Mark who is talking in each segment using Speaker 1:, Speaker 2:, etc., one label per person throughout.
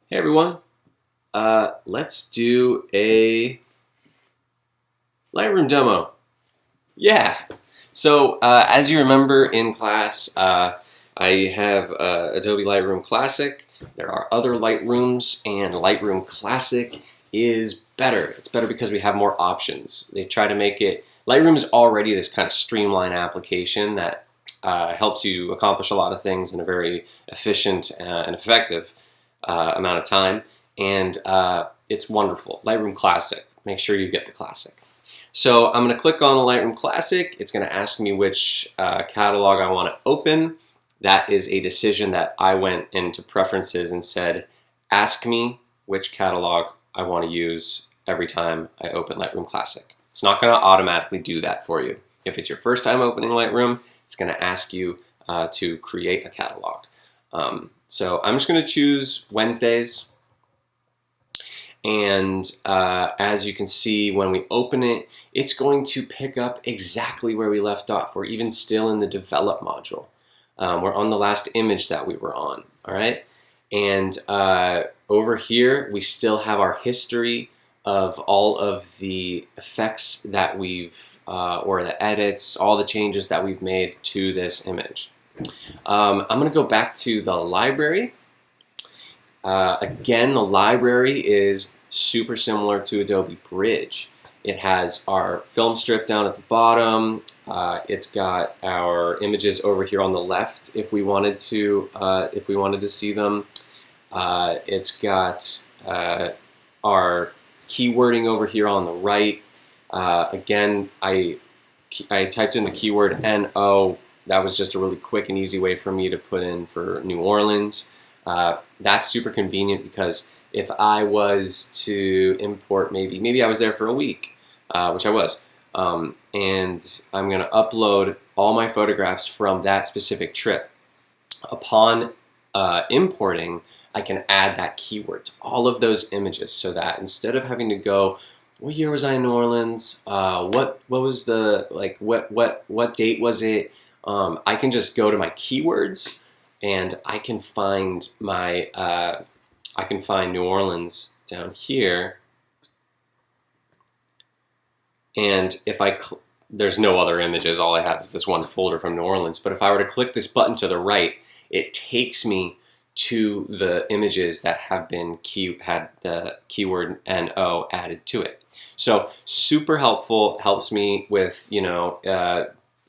Speaker 1: Hey everyone, let's do a Lightroom demo. Yeah. So as you remember in class, I have Adobe Lightroom Classic. There are other Lightrooms, and Lightroom Classic is better. It's better because we have more options. They try to make it. Lightroom is already this kind of streamlined application that helps you accomplish a lot of things in a very efficient and effective amount of time, and it's wonderful. Lightroom Classic. Make sure you get the Classic. So I'm going to click on the Lightroom Classic. It's going to ask me which catalog I want to open. That is a decision that I went into preferences and said, ask me which catalog I want to use every time I open Lightroom Classic. It's not going to automatically do that for you. If it's your first time opening Lightroom, it's going to ask you to create a catalog. So I'm just going to choose Wednesdays. And as you can see, when we open it, it's going to pick up exactly where we left off. We're even still in the develop module. We're on the last image that we were on, all right? And over here, we still have our history of all of the effects that we've, or the edits, all the changes that we've made to this image. I'm going to go back to the library. Again, the library is super similar to Adobe Bridge. It has our film strip down at the bottom. It's got our images over here on the left if we wanted to see them. It's got our keywording over here on the right. Again, I typed in the keyword NO. That was just a really quick and easy way for me to put in for New Orleans. That's super convenient because if I was to import, maybe I was there for a week, which I was, and I'm going to upload all my photographs from that specific trip. Upon importing, I can add that keyword to all of those images so that instead of having to go, what year was I in New Orleans? What was the, like, what date was it? I can just go to my keywords and I can find my, I can find New Orleans down here. And if there's no other images, all I have is this one folder from New Orleans. But if I were to click this button to the right, it takes me to the images that have been had the keyword NO added to it. So super helpful, helps me with, you know,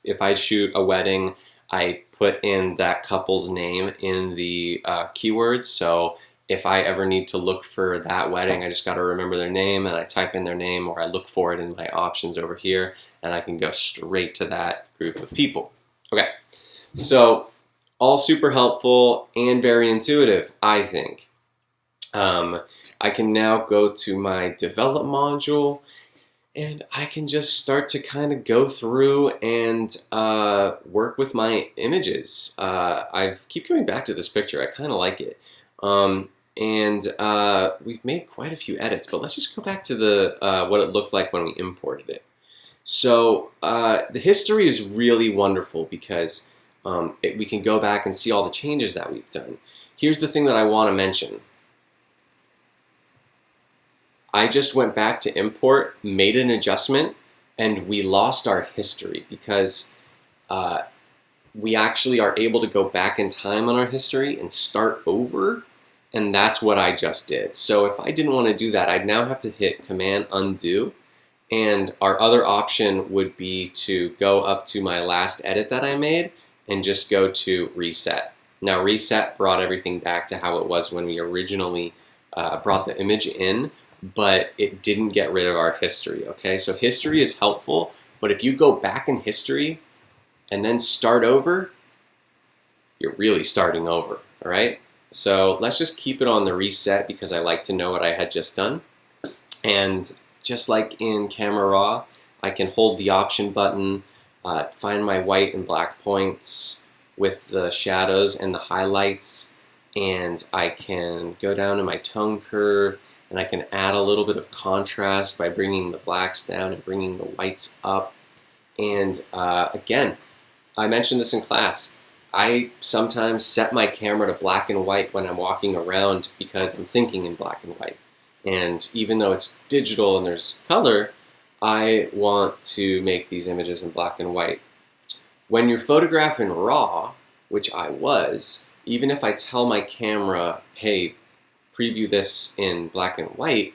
Speaker 1: if I shoot a wedding, I put in that couple's name in the keywords. So if I ever need to look for that wedding, I just got to remember their name and I type in their name, or I look for it in my options over here and I can go straight to that group of people. Okay, so all super helpful and very intuitive, I think. I can now go to my develop module and I can just start to kind of go through and work with my images. I keep coming back to this picture. I kind of like it. We've made quite a few edits, but let's just go back to the what it looked like when we imported it. So the history is really wonderful because we can go back and see all the changes that we've done. Here's the thing that I want to mention. I just went back to import, made an adjustment, and we lost our history because we actually are able to go back in time on our history and start over, and that's what I just did. So if I didn't want to do that, I'd now have to hit Command Undo, and our other option would be to go up to my last edit that I made and just go to Reset. Now Reset brought everything back to how it was when we originally brought the image in, but it didn't get rid of our history, okay? So history is helpful, but if you go back in history and then start over, you're really starting over, all right? So let's just keep it on the reset because I like to know what I had just done. And just like in Camera Raw, I can hold the option button, find my white and black points with the shadows and the highlights, and I can go down to my tone curve, and I can add a little bit of contrast by bringing the blacks down and bringing the whites up. And again, I mentioned this in class, I sometimes set my camera to black and white when I'm walking around because I'm thinking in black and white. And even though it's digital and there's color, I want to make these images in black and white. When you're photographing RAW, which I was, even if I tell my camera, hey, preview this in black and white,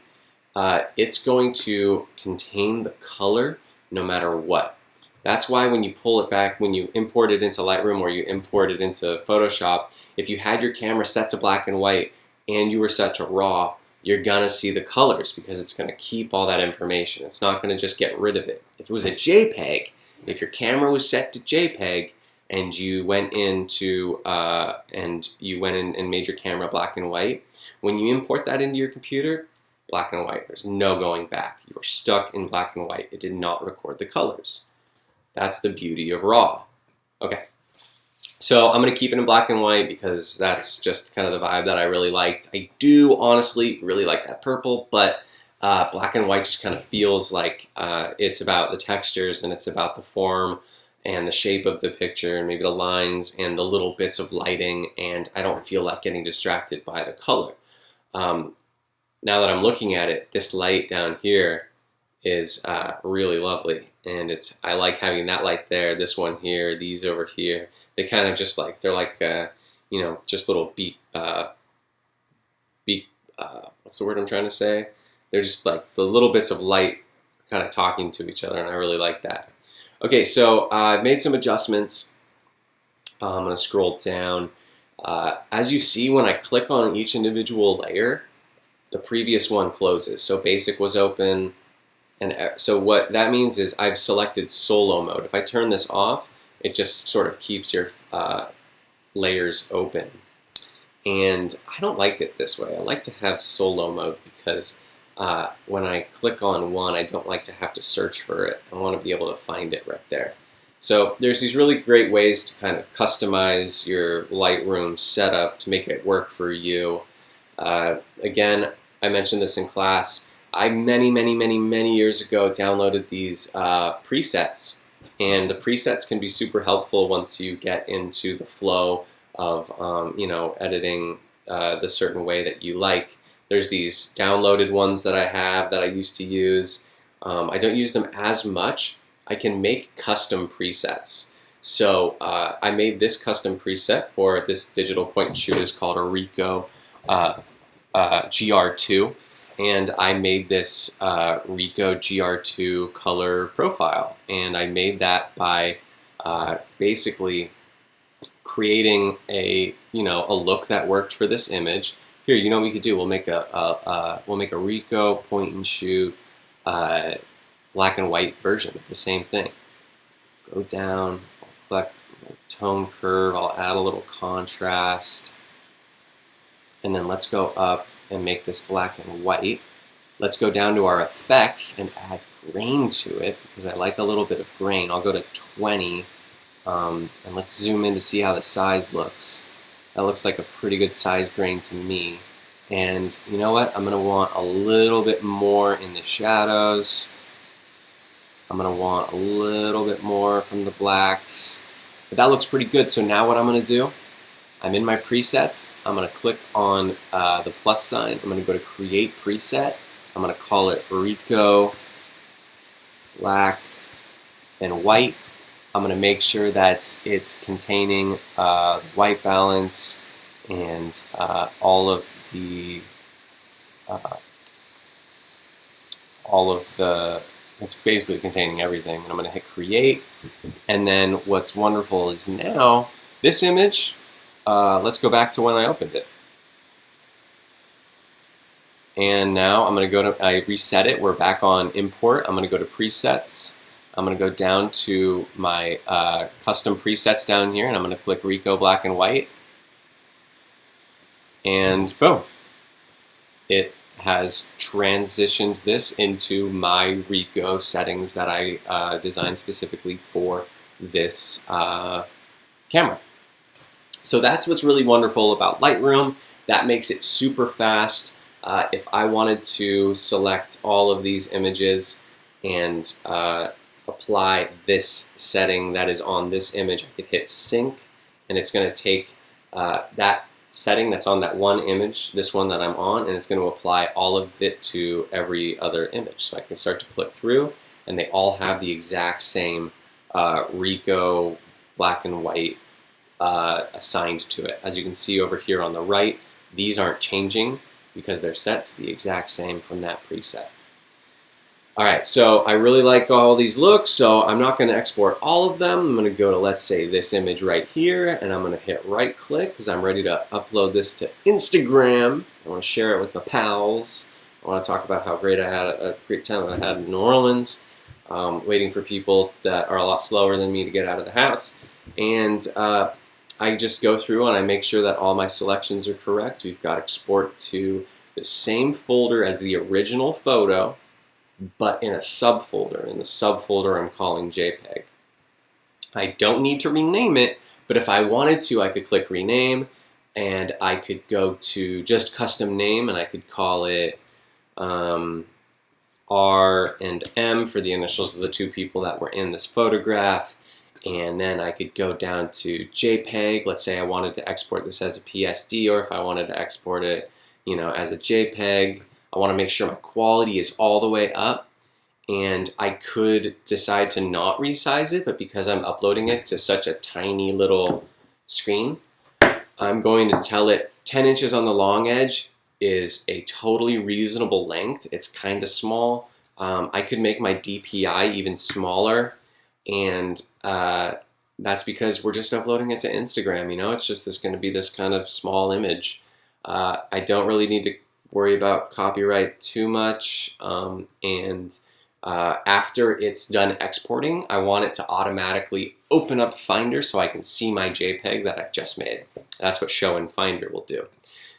Speaker 1: it's going to contain the color no matter what. That's why when you pull it back, when you import it into Lightroom or you import it into Photoshop, if you had your camera set to black and white and you were set to RAW, you're gonna see the colors because it's gonna keep all that information. It's not gonna just get rid of it. If it was a JPEG, if your camera was set to JPEG and you went into and made your camera black and white, when you import that into your computer, black and white. There's no going back. You are stuck in black and white. It did not record the colors. That's the beauty of RAW. Okay, so I'm going to keep it in black and white because that's just kind of the vibe that I really liked. I do honestly really like that purple, but black and white just kind of feels like it's about the textures and it's about the form and the shape of the picture and maybe the lines and the little bits of lighting, and I don't feel like getting distracted by the color. Now that I'm looking at it, this light down here is really lovely, and I like having that light there, this one here, these over here. They kind of just like, they're like, you know, just little what's the word I'm trying to say? They're just like the little bits of light kind of talking to each other, and I really like that. Okay, so I've made some adjustments. I'm going to scroll down. As you see, when I click on each individual layer, the previous one closes. So basic was open, and so what that means is I've selected solo mode. If I turn this off, it just sort of keeps your layers open. And I don't like it this way. I like to have solo mode because when I click on one, I don't like to have to search for it. I want to be able to find it right there. So there's these really great ways to kind of customize your Lightroom setup to make it work for you. Again, I mentioned this in class. I many years ago downloaded these presets, and the presets can be super helpful once you get into the flow of you know, editing the certain way that you like. There's these downloaded ones that I have that I used to use. I don't use them as much. I can make custom presets. So I made this custom preset for this digital point and shoot. Is called a Ricoh GR2, and I made this Ricoh GR2 color profile, and I made that by basically creating a look that worked for this image. Here, you know what we could do? We'll make a Ricoh point and shoot black and white version of the same thing. Go down, I'll select my tone curve, I'll add a little contrast, and then let's go up and make this black and white. Let's go down to our effects and add grain to it because I like a little bit of grain. I'll go to 20, and let's zoom in to see how the size looks. That looks like a pretty good size grain to me. And you know what? I'm going to want a little bit more in the shadows. I'm going to want a little bit more from the blacks. But that looks pretty good. So now what I'm going to do, I'm in my presets. I'm going to click on the plus sign. I'm going to go to Create Preset. I'm going to call it Ricoh Black and White. I'm going to make sure that it's containing white balance and all of the it's basically containing everything. And I'm going to hit Create, and then what's wonderful is now this image. Let's go back to when I opened it, and now I'm going to I reset it. We're back on Import. I'm going to go to Presets. I'm going to go down to my custom presets down here, and I'm going to click Ricoh Black and White, and boom, it has transitioned this into my Ricoh settings that I designed specifically for this camera. So that's what's really wonderful about Lightroom. That makes it super fast. If I wanted to select all of these images and apply this setting that is on this image, I could hit sync, and it's going to take that setting that's on that one image, this one that I'm on, and it's going to apply all of it to every other image. So I can start to click through, and they all have the exact same Ricoh black and white assigned to it. As you can see over here on the right, these aren't changing because they're set to the exact same from that preset. Alright, so I really like all these looks, so I'm not going to export all of them. I'm going to go to, let's say, this image right here, and I'm going to hit right click because I'm ready to upload this to Instagram. I want to share it with my pals. I want to talk about how great I had a great time I had in New Orleans, waiting for people that are a lot slower than me to get out of the house. And I just go through and I make sure that all my selections are correct. We've got export to the same folder as the original photo, but in a subfolder. In the subfolder I'm calling JPEG. I don't need to rename it, but if I wanted to, I could click rename, and I could go to just custom name, and I could call it R and M for the initials of the two people that were in this photograph. And then I could go down to JPEG. Let's say I wanted to export this as a PSD, or if I wanted to export it, as a JPEG. I want to make sure my quality is all the way up, and I could decide to not resize it, but because I'm uploading it to such a tiny little screen, I'm going to tell it 10 inches on the long edge is a totally reasonable length. It's kind of small. I could make my DPI even smaller, and that's because we're just uploading it to Instagram. It's just going to be this kind of small image. I don't really need to worry about copyright too much, and after it's done exporting, I want it to automatically open up Finder so I can see my JPEG that I've just made. That's what Show in Finder will do.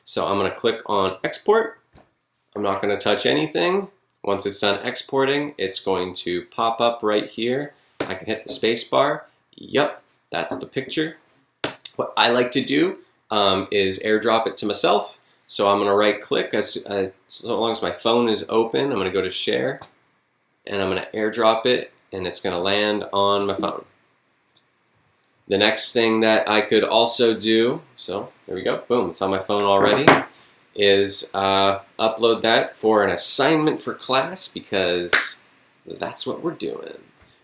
Speaker 1: So I'm going to click on Export. I'm not going to touch anything. Once it's done exporting, it's going to pop up right here. I can hit the space bar. Yep, that's the picture. What I like to do is airdrop it to myself. So I'm going to right click so long as my phone is open. I'm going to go to share, and I'm going to airdrop it, and it's going to land on my phone. The next thing that I could also do, so there we go, boom, it's on my phone already, is upload that for an assignment for class, because that's what we're doing.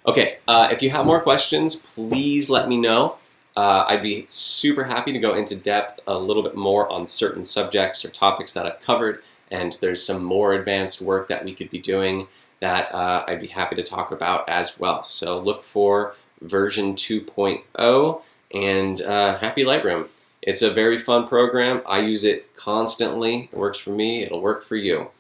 Speaker 1: Okay, if you have more questions, please let me know. I'd be super happy to go into depth a little bit more on certain subjects or topics that I've covered, and there's some more advanced work that we could be doing that I'd be happy to talk about as well. So look for version 2.0, and happy Lightroom. It's a very fun program. I use it constantly. It works for me. It'll work for you.